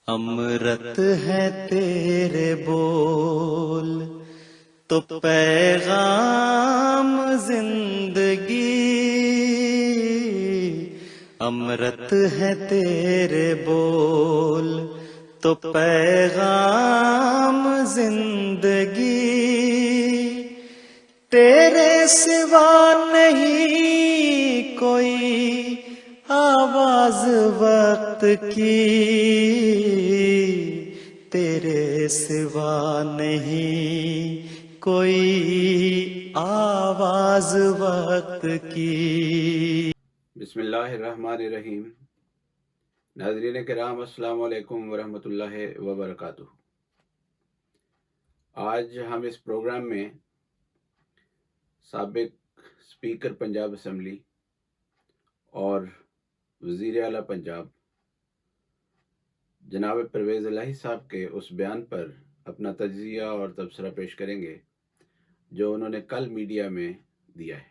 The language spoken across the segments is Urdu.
امرت ہے تیرے بول تو پیغام زندگی، امرت ہے تیرے بول تو پیغام زندگی، تیرے سوا نہیں کوئی آواز وقت کی، تیرے سوا نہیں کوئی آواز وقت کی۔ بسم اللہ الرحمن الرحیم۔ ناظرین کرام، السلام علیکم ورحمۃ اللہ وبرکاتہ۔ آج ہم اس پروگرام میں سابق اسپیکر پنجاب اسمبلی اور وزیر اعلیٰ پنجاب جناب پرویز الہی صاحب کے اس بیان پر اپنا تجزیہ اور تبصرہ پیش کریں گے جو انہوں نے کل میڈیا میں دیا ہے۔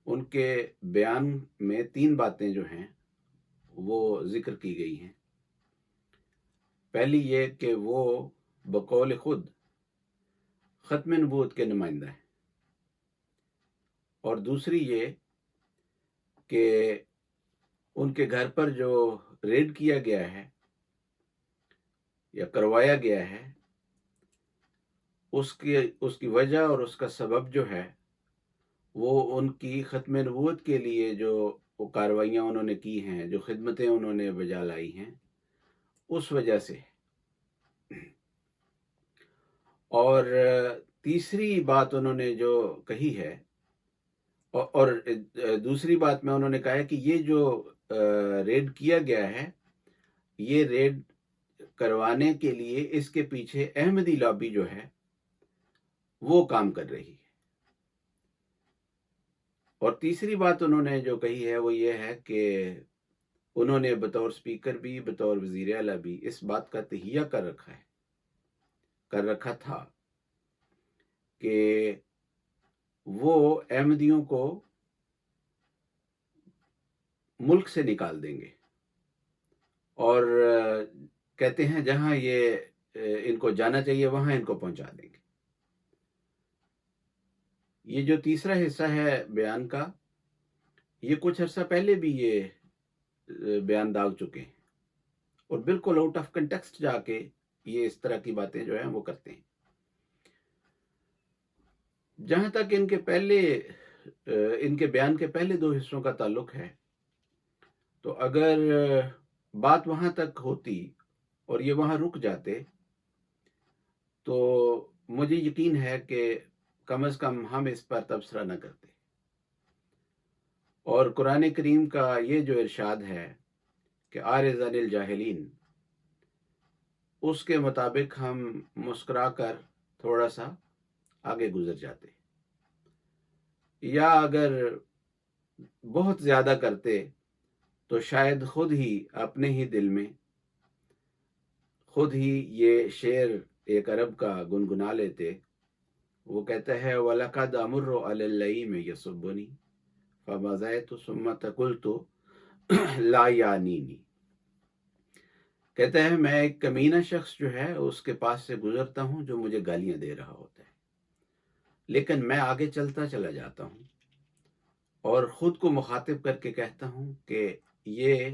ان کے بیان میں 3 باتیں جو ہیں وہ ذکر کی گئی ہیں۔ پہلی یہ کہ وہ بقول خود ختم نبوت کے نمائندہ ہیں، اور دوسری یہ کہ ان کے گھر پر جو ریڈ کیا گیا ہے یا کروایا گیا ہے اس کی وجہ اور اس کا سبب جو ہے وہ ان کی ختم نبوت کے لیے جو وہ کارروائیاں انہوں نے کی ہیں، جو خدمتیں انہوں نے بجا لائی ہیں، اس وجہ سے۔ اور تیسری بات انہوں نے جو کہی ہے، اور دوسری بات میں انہوں نے کہا ہے کہ یہ جو ریڈ کیا گیا ہے، یہ ریڈ کروانے کے لیے اس کے پیچھے احمدی لابی جو ہے وہ کام کر رہی ہے۔ اور تیسری بات انہوں نے جو کہی ہے وہ یہ ہے کہ انہوں نے بطور اسپیکر بھی، بطور وزیر اعلیٰ بھی اس بات کا تہیہ کر رکھا تھا کہ وہ احمدیوں کو ملک سے نکال دیں گے، اور کہتے ہیں جہاں یہ ان کو جانا چاہیے وہاں ان کو پہنچا دیں گے۔ یہ جو تیسرا حصہ ہے بیان کا، یہ کچھ عرصہ پہلے بھی یہ بیان ڈال چکے ہیں، اور بالکل آؤٹ آف کنٹیکسٹ جا کے یہ اس طرح کی باتیں جو ہیں وہ کرتے ہیں۔ جہاں تک ان کے بیان کے پہلے 2 حصوں کا تعلق ہے، تو اگر بات وہاں تک ہوتی اور یہ وہاں رک جاتے تو مجھے یقین ہے کہ کم از کم ہم اس پر تبصرہ نہ کرتے۔ اور قرآن کریم کا یہ جو ارشاد ہے کہ اعرض عن الجاہلین، اس کے مطابق ہم مسکرا کر تھوڑا سا آگے گزر جاتے، یا اگر بہت زیادہ کرتے تو شاید خود ہی اپنے ہی دل میں خود ہی یہ شعر ایک عرب کا گنگنا لیتے۔ وہ کہتا ہے وَلَقَدْ أَمُرُّ عَلَى اللَّئِيمِ يَصُبُّنِي فَمَضَيْتُ ثُمَّ قُلْتُ لَا يَعْنِينِي۔ کہتا ہے میں ایک کمینہ شخص جو ہے اس کے پاس سے گزرتا ہوں جو مجھے گالیاں دے رہا ہوتا ہے، لیکن میں آگے چلتا چلا جاتا ہوں اور خود کو مخاطب کر کے کہتا ہوں کہ یہ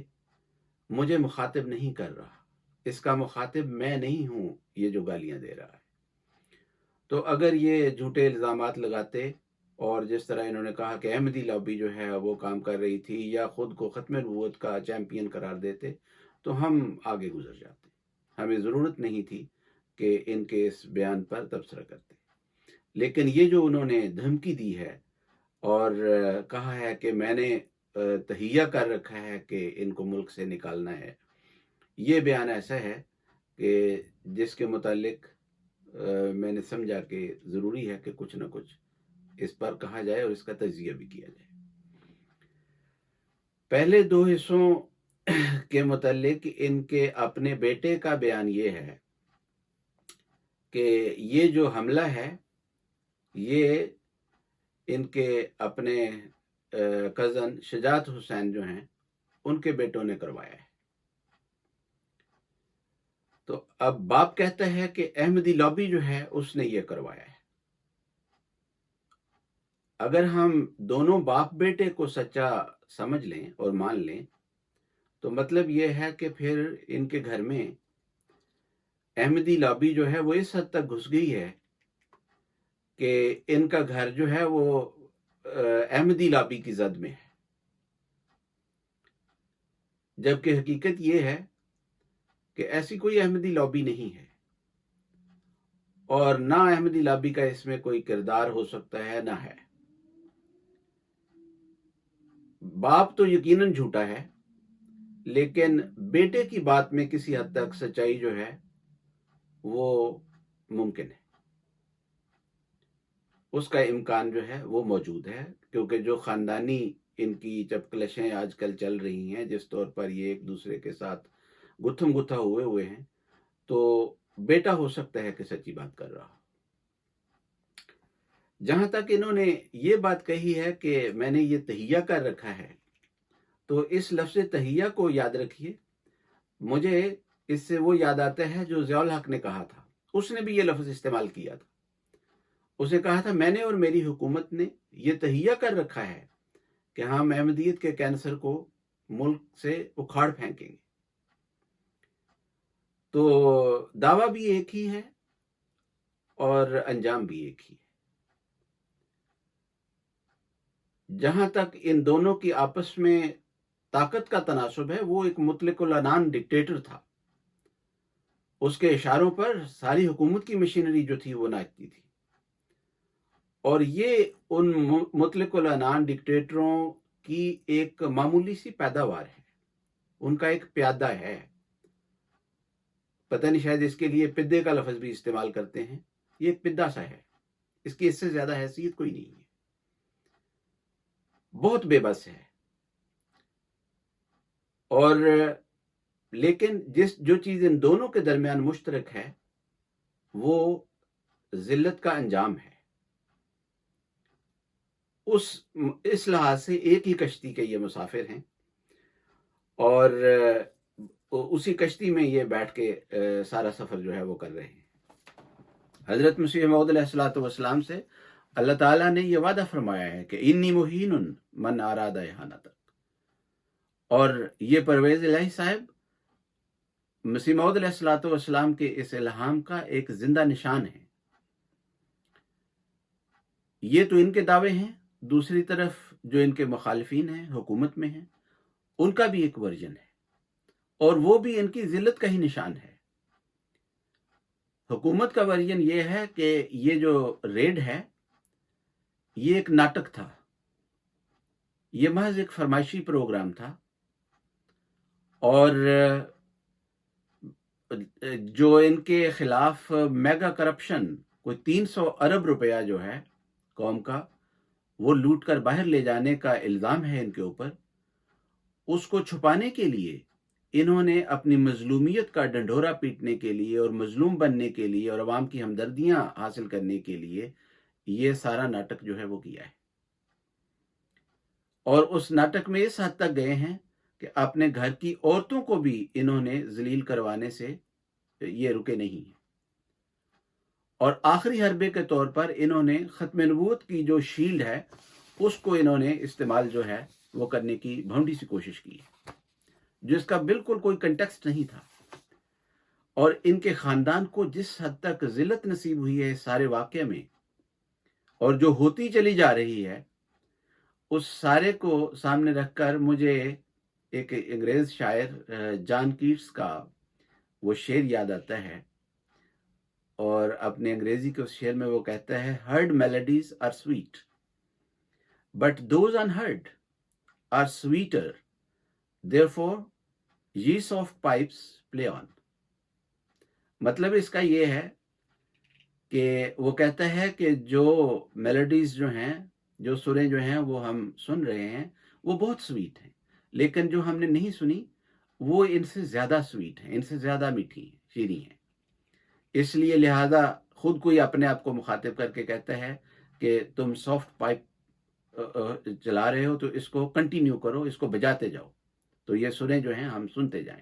مجھے مخاطب نہیں کر رہا، اس کا مخاطب میں نہیں ہوں یہ جو گالیاں دے رہا ہے۔ تو اگر یہ جھوٹے الزامات لگاتے اور جس طرح انہوں نے کہا کہ احمدی لابی جو ہے وہ کام کر رہی تھی، یا خود کو ختم نبوت کا چیمپئن قرار دیتے، تو ہم آگے گزر جاتے، ہمیں ضرورت نہیں تھی کہ ان کے اس بیان پر تبصرہ کرتے۔ لیکن یہ جو انہوں نے دھمکی دی ہے اور کہا ہے کہ میں نے تہیہ کر رکھا ہے کہ ان کو ملک سے نکالنا ہے، یہ بیان ایسا ہے کہ جس کے متعلق میں نے سمجھا کہ ضروری ہے کہ کچھ نہ کچھ اس پر کہا جائے اور اس کا تجزیہ بھی کیا جائے۔ پہلے 2 حصوں کے متعلق ان کے اپنے بیٹے کا بیان یہ ہے کہ یہ جو حملہ ہے یہ ان کے اپنے کزن شجاعت حسین جو ہیں ان کے بیٹوں نے کروایا ہے۔ تو اب باپ کہتا ہے کہ احمدی لابی جو ہے اس نے یہ کروایا ہے. اگر ہم دونوں باپ بیٹے کو سچا سمجھ لیں اور مان لیں تو مطلب یہ ہے کہ پھر ان کے گھر میں احمدی لابی جو ہے وہ اس حد تک گھس گئی ہے کہ ان کا گھر جو ہے وہ احمدی لابی کی زد میں ہے، جبکہ حقیقت یہ ہے کہ ایسی کوئی احمدی لابی نہیں ہے، اور نہ احمدی لابی کا اس میں کوئی کردار ہو سکتا ہے نہ ہے. باپ تو یقیناً جھوٹا ہے، لیکن بیٹے کی بات میں کسی حد تک سچائی جو ہے وہ ممکن ہے، اس کا امکان جو ہے وہ موجود ہے، کیونکہ جو خاندانی ان کی چپکلشیں آج کل چل رہی ہیں، جس طور پر یہ ایک دوسرے کے ساتھ گتھم گتھا ہوئے ہیں، تو بیٹا ہو سکتا ہے کہ سچی بات کر رہا. جہاں تک انہوں نے یہ بات کہی ہے کہ میں نے یہ تہیہ کر رکھا ہے، تو اس لفظ تہیہ کو یاد رکھیے. مجھے اس سے وہ یاد آتا ہے جو ضیاء الحق نے کہا تھا. اس نے بھی یہ لفظ استعمال کیا تھا. اسے کہا تھا میں نے اور میری حکومت نے یہ تہیہ کر رکھا ہے کہ ہم احمدیت کے کینسر کو ملک سے اکھاڑ پھینکیں گے. تو دعویٰ بھی ایک ہی ہے اور انجام بھی ایک ہی ہے. جہاں تک ان دونوں کی آپس میں طاقت کا تناسب ہے، وہ ایک مطلق العنان ڈکٹیٹر تھا. اس کے اشاروں پر ساری حکومت کی مشینری جو تھی وہ ناچتی تھی، اور یہ ان مطلق العنان ڈکٹیٹروں کی ایک معمولی سی پیداوار ہے، ان کا ایک پیادہ ہے. پتہ نہیں شاید اس کے لیے پدے کا لفظ بھی استعمال کرتے ہیں. یہ ایک پدا سا ہے، اس کی اس سے زیادہ حیثیت کوئی نہیں ہے. بہت بے بس ہے. اور لیکن جو چیز ان دونوں کے درمیان مشترک ہے وہ ذلت کا انجام ہے. اس لحاظ سے ایک ہی کشتی کے یہ مسافر ہیں، اور اسی کشتی میں یہ بیٹھ کے سارا سفر جو ہے وہ کر رہے ہیں. حضرت مسیح موعود علیہ الصلوۃ والسلام سے اللہ تعالیٰ نے یہ وعدہ فرمایا ہے کہ انی مہین من اراد اہانتک. اور یہ پرویز الہی صاحب مسیح موعود علیہ الصلوۃ والسلام کے اس الہام کا ایک زندہ نشان ہے. یہ تو ان کے دعوے ہیں، دوسری طرف جو ان کے مخالفین ہیں، حکومت میں ہیں، ان کا بھی ایک ورژن ہے، اور وہ بھی ان کی ذلت کا ہی نشان ہے. حکومت کا ورژن یہ ہے کہ یہ جو ریڈ ہے یہ ایک ناٹک تھا، یہ محض ایک فرمائشی پروگرام تھا، اور جو ان کے خلاف میگا کرپشن، کوئی 300 ارب روپیہ جو ہے قوم کا وہ لوٹ کر باہر لے جانے کا الزام ہے ان کے اوپر، اس کو چھپانے کے لیے انہوں نے اپنی مظلومیت کا ڈنڈورا پیٹنے کے لیے اور مظلوم بننے کے لیے اور عوام کی ہمدردیاں حاصل کرنے کے لیے یہ سارا ناٹک جو ہے وہ کیا ہے. اور اس ناٹک میں اس حد تک گئے ہیں کہ اپنے گھر کی عورتوں کو بھی انہوں نے ذلیل کروانے سے یہ رکے نہیں ہیں. اور آخری حربے کے طور پر انہوں نے ختم نبوت کی جو شیلڈ ہے اس کو انہوں نے استعمال جو ہے وہ کرنے کی بھونڈی سی کوشش کی ہے، جس کا بالکل کوئی کنٹیکسٹ نہیں تھا. اور ان کے خاندان کو جس حد تک ذلت نصیب ہوئی ہے اس سارے واقعے میں، اور جو ہوتی چلی جا رہی ہے، اس سارے کو سامنے رکھ کر مجھے ایک انگریز شاعر جان کیٹس کا وہ شعر یاد آتا ہے. اور اپنے انگریزی کے اس شعر میں وہ کہتا ہے heard melodies are sweet but those unheard are sweeter therefore ye soft pipes play on. مطلب اس کا یہ ہے کہ وہ کہتا ہے کہ جو میلڈیز جو ہیں، جو سریں جو ہیں وہ ہم سن رہے ہیں وہ بہت سویٹ ہیں، لیکن جو ہم نے نہیں سنی وہ ان سے زیادہ سویٹ ہیں، ان سے زیادہ میٹھی ہیں، شیریں ہیں. اس لیے لہذا خود کوئی اپنے آپ کو مخاطب کر کے کہتا ہے کہ تم سافٹ پائپ چلا رہے ہو تو اس کو کنٹینیو کرو، اس کو بجاتے جاؤ تو یہ سنیں جو ہیں ہم سنتے جائیں.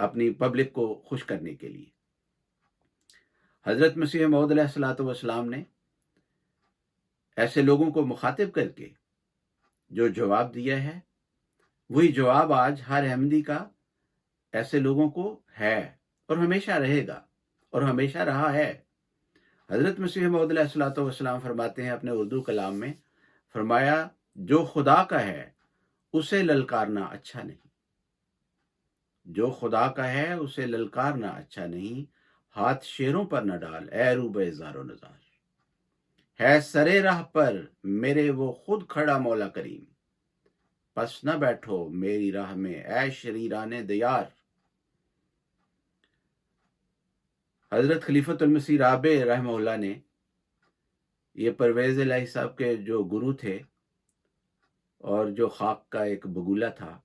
اپنی پبلک کو خوش کرنے کے لیے۔ حضرت مسیح موعود علیہ الصلوۃ والسلام نے ایسے لوگوں کو مخاطب کر کے جو جواب دیا ہے، وہی جواب آج ہر احمدی کا ایسے لوگوں کو ہے اور ہمیشہ رہے گا اور ہمیشہ رہا ہے۔ حضرت مسیح موعود علیہ الصلوۃ والسلام فرماتے ہیں اپنے اردو کلام میں، فرمایا جو خدا کا ہے اسے للکارنا اچھا نہیں، جو خدا کا ہے اسے للکارنا اچھا نہیں، ہاتھ شیروں پر نہ ڈال اے روبہ زار و نزار، ہے سرے راہ پر میرے وہ خود کھڑا مولا کریم، پس نہ بیٹھو میری راہ میں اے شریران دیار۔ حضرت خلیفۃ المسیح رابع رحمہ اللہ نے، یہ پرویز الہی صاحب کے جو گرو تھے اور جو خاک کا ایک بگولہ تھا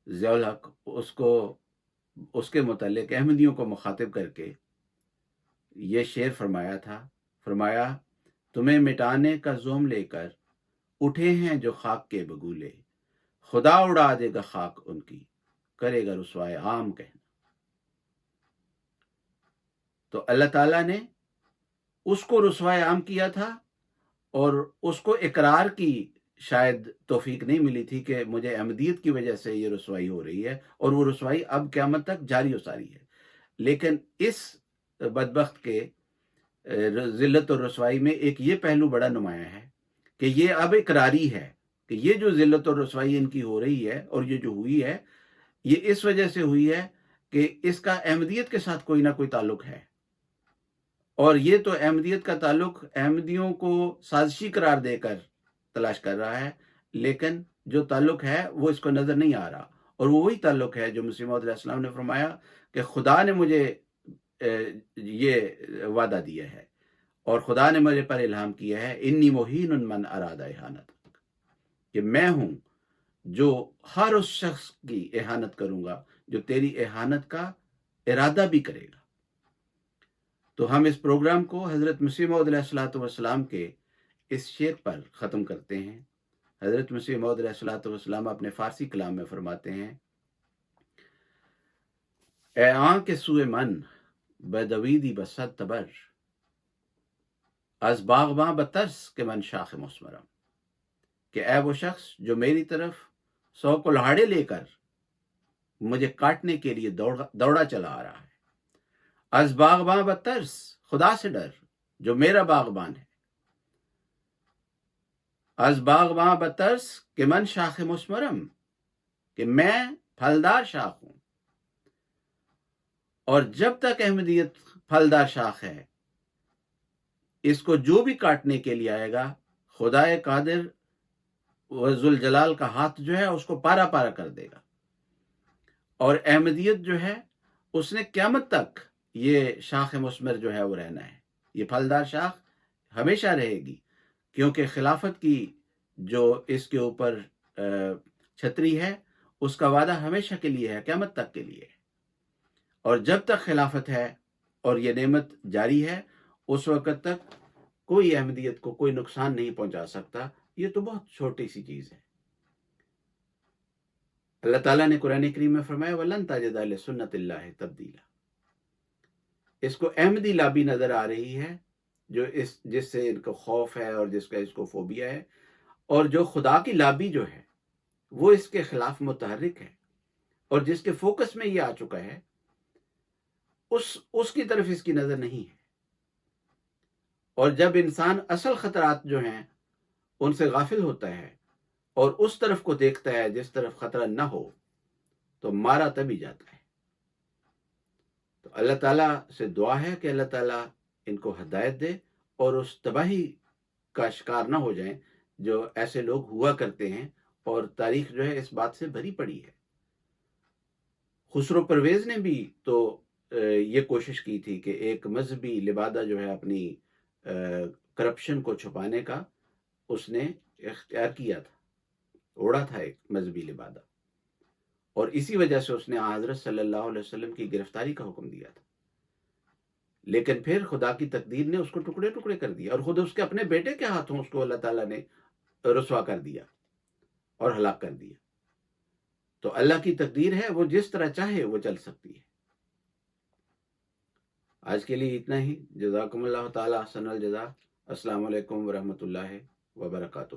ضیاء الحق، اس کے متعلق احمدیوں کو مخاطب کر کے یہ شعر فرمایا تھا، فرمایا تمہیں مٹانے کا زوم لے کر اٹھے ہیں جو خاک کے بگولے، خدا اڑا دے گا خاک ان کی، کرے گا رسوائے عام کہنا۔ تو اللہ تعالیٰ نے اس کو رسوائے عام کیا تھا اور اس کو اقرار کی شاید توفیق نہیں ملی تھی کہ مجھے احمدیت کی وجہ سے یہ رسوائی ہو رہی ہے، اور وہ رسوائی اب قیامت تک جاری و ساری ہے۔ لیکن اس بدبخت کے ذلت اور رسوائی میں ایک یہ پہلو بڑا نمایاں ہے کہ یہ اب اقراری ہے کہ یہ جو ذلت اور رسوائی ان کی ہو رہی ہے اور یہ جو ہوئی ہے، یہ اس وجہ سے ہوئی ہے کہ اس کا احمدیت کے ساتھ کوئی نہ کوئی تعلق ہے، اور یہ تو احمدیت کا تعلق احمدیوں کو سازشی قرار دے کر تلاش کر رہا ہے، لیکن جو تعلق ہے وہ اس کو نظر نہیں آ رہا، اور وہ وہی تعلق ہے جو مسیح موعود علیہ السلام نے فرمایا کہ خدا نے مجھے یہ وعدہ دیا ہے اور خدا نے مجھے پر الہام کیا ہے، انی مہین من اراد احانت، کہ میں ہوں جو ہر اس شخص کی احانت کروں گا جو تیری احانت کا ارادہ بھی کرے گا۔ تو ہم اس پروگرام کو حضرت مسیح موعود علیہ الصلوۃ والسلام کے اس شعر پر ختم کرتے ہیں۔ حضرت مسیح موعود علیہ الصلوۃ والسلام اپنے فارسی کلام میں فرماتے ہیں، اے آنکھ سوئے من بدویدی بصد تبر، از باغباں بترس کہ من شاخ مسمرم، کہ اے وہ شخص جو میری طرف 100 کلہاڑے لے کر مجھے کاٹنے کے لیے دوڑا چلا آ رہا ہے، از باغباں بترس، خدا سے ڈر جو میرا باغبان ہے، از باغباں بترس کہ من شاخ مسمرم، کہ میں پھلدار شاخ ہوں، اور جب تک احمدیت پھلدار شاخ ہے، اس کو جو بھی کاٹنے کے لیے آئے گا، خدا قادر و ذوالجلال کا ہاتھ جو ہے اس کو پارا پارا کر دے گا، اور احمدیت جو ہے اس نے قیامت تک یہ شاخ مثمر جو ہے وہ رہنا ہے، یہ پھلدار شاخ ہمیشہ رہے گی، کیونکہ خلافت کی جو اس کے اوپر چھتری ہے اس کا وعدہ ہمیشہ کے لیے ہے، قیامت تک کے لیے ہے، اور جب تک خلافت ہے اور یہ نعمت جاری ہے اس وقت تک کوئی احمدیت کو کوئی نقصان نہیں پہنچا سکتا۔ یہ تو بہت چھوٹی سی چیز ہے۔ اللہ تعالیٰ نے قرآن کریم میں فرمایا وَلَن تَجِدَ لِسُنَّتِ اللَّهِ تَبْدِيلًا، اس کو احمدی لابی نظر آ رہی ہے جو جس سے ان کو خوف ہے اور جس کا اس کو فوبیا ہے، اور جو خدا کی لابی جو ہے وہ اس کے خلاف متحرک ہے، اور جس کے فوکس میں یہ آ چکا ہے اس کی طرف اس کی نظر نہیں ہے، اور جب انسان اصل خطرات جو ہیں ان سے غافل ہوتا ہے اور اس طرف کو دیکھتا ہے جس طرف خطرہ نہ ہو تو مارا تبھی جاتا ہے۔ تو اللہ تعالیٰ سے دعا ہے کہ اللہ تعالیٰ ان کو ہدایت دے اور اس تباہی کا شکار نہ ہو جائیں جو ایسے لوگ ہوا کرتے ہیں، اور تاریخ جو ہے اس بات سے بھری پڑی ہے۔ خسرو پرویز نے بھی تو یہ کوشش کی تھی کہ ایک مذہبی لبادہ جو ہے اپنی کرپشن کو چھپانے کا اس نے اختیار کیا تھا، اوڑا تھا ایک مذہبی لبادہ، اور اسی وجہ سے اس نے حضرت صلی اللہ علیہ وسلم کی گرفتاری کا حکم دیا تھا، لیکن پھر خدا کی تقدیر نے اس کو ٹکڑے ٹکڑے کر دیا، اور خود اس کے اپنے بیٹے کے ہاتھوں اس کو اللہ تعالیٰ نے رسوا کر دیا اور ہلاک کر دیا۔ تو اللہ کی تقدیر ہے، وہ جس طرح چاہے وہ چل سکتی ہے۔ آج کے لیے اتنا ہی۔ جزاکم اللہ تعالی احسن الجزا۔ السلام علیکم ورحمۃ اللہ وبرکاتہ۔